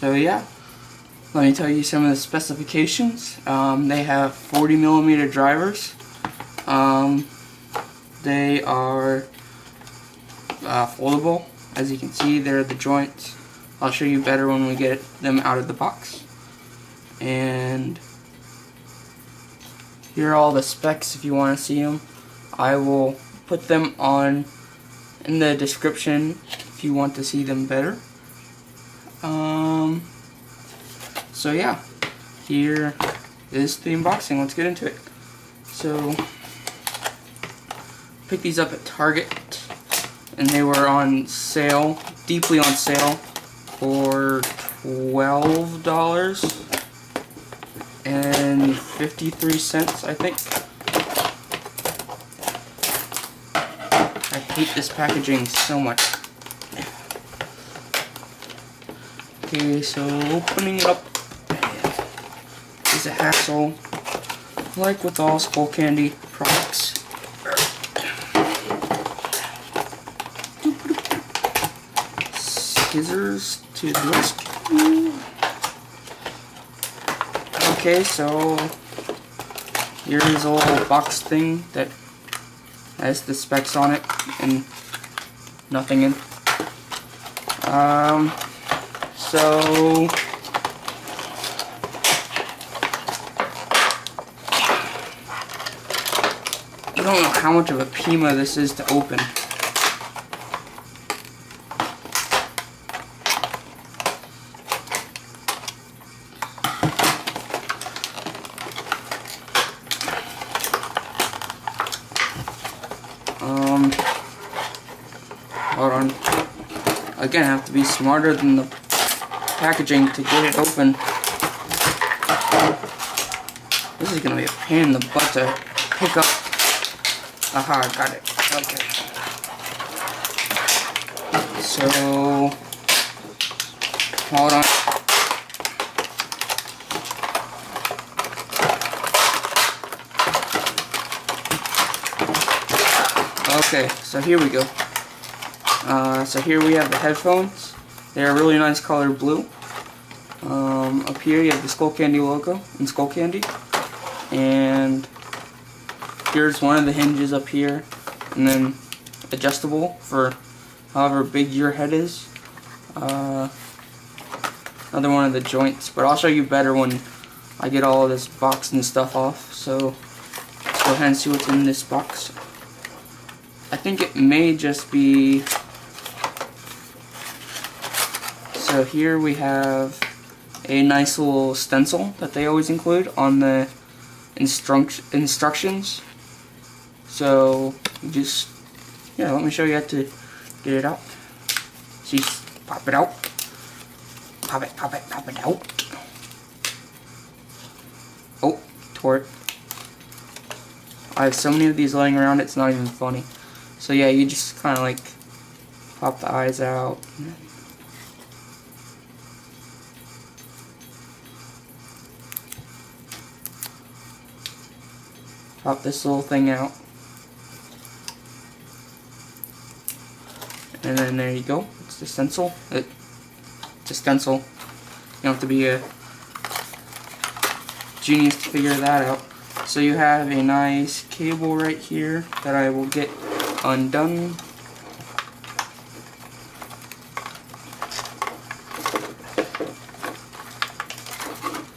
So yeah, let me tell you some of the specifications. They have 40mm drivers. They are foldable. As you can see, they're the joints. I'll show you better when we get them out of the box. And here are all the specs if you want to see them. I will put them on in the description if you want to see them better. So yeah, here is the unboxing. Let's get into it. So, picked these up at Target, and they were on sale, deeply on sale, for $12.53, I think. I hate this packaging so much. Okay, so opening it up is a hassle, like with all Skullcandy products. Scissors to the rescue. Okay, so here's a little box thing that has the specs on it and nothing in. So I don't know how much of a Pima this is to open. Hold on. Again, I have to be smarter than the packaging to get it open. This is gonna be a pain in the butt to pick up. Aha, got it. Okay. So, hold on. Okay, so here we go. So here we have the headphones. They're a really nice color blue. Up here you have the Skullcandy logo and Skullcandy. And here's one of the hinges up here. And then adjustable for however big your head is. Another one of the joints. But I'll show you better when I get all of this box and stuff off. So let's go ahead and see what's in this box. I think it may just be... So here we have a nice little stencil that they always include on the instructions. So you just, yeah, let me show you how to get it out. So you pop it out. Pop it out. Oh, tore it. I have so many of these laying around, it's not even funny. So yeah, you just kind of like pop the eyes out. Pop this little thing out. And then there you go. It's the stencil. It's a stencil. You don't have to be a genius to figure that out. So you have a nice cable right here that I will get undone.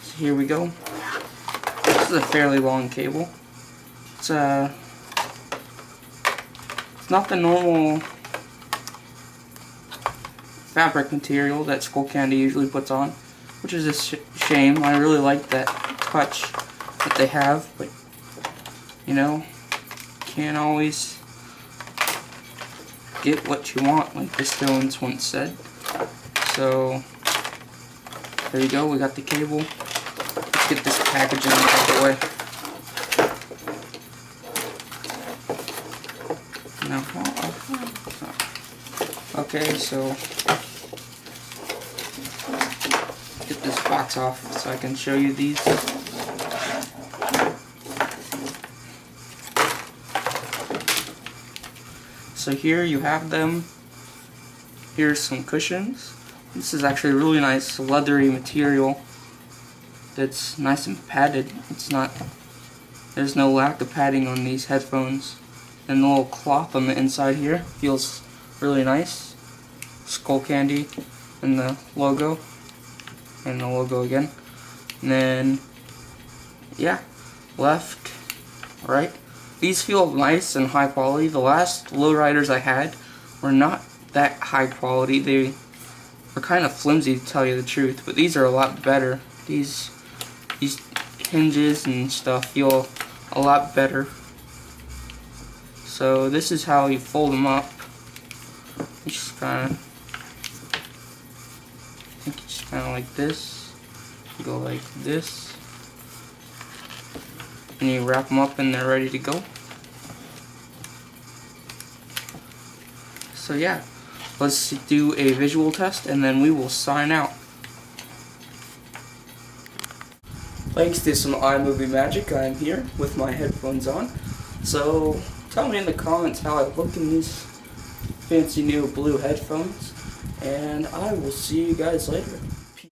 So here we go. This is a fairly long cable. It's not the normal fabric material that Skullcandy usually puts on, which is a shame. I really like that touch that they have, but you know, can't always get what you want, like the Stones once said. So there you go, we got the cable. Let's get this packaging out of the way. No. Okay, so get this box off so I can show you these. So here you have them. Here's some cushions. This is actually a really nice leathery material that's nice and padded. There's no lack of padding on these headphones. And the little cloth on the inside here feels really nice. Skullcandy and the logo. And the logo again. And then, yeah, left, right. These feel nice and high quality. The last Lowriders I had were not that high quality. They were kind of flimsy, to tell you the truth, but these are a lot better. These hinges and stuff feel a lot better. So this is how you fold them up. You just kind of like this. You go like this, and you wrap them up, and they're ready to go. So yeah, let's do a visual test, and then we will sign out. Thanks to some iMovie magic, I'm here with my headphones on. So tell me in the comments how I look in these fancy new blue headphones, and I will see you guys later.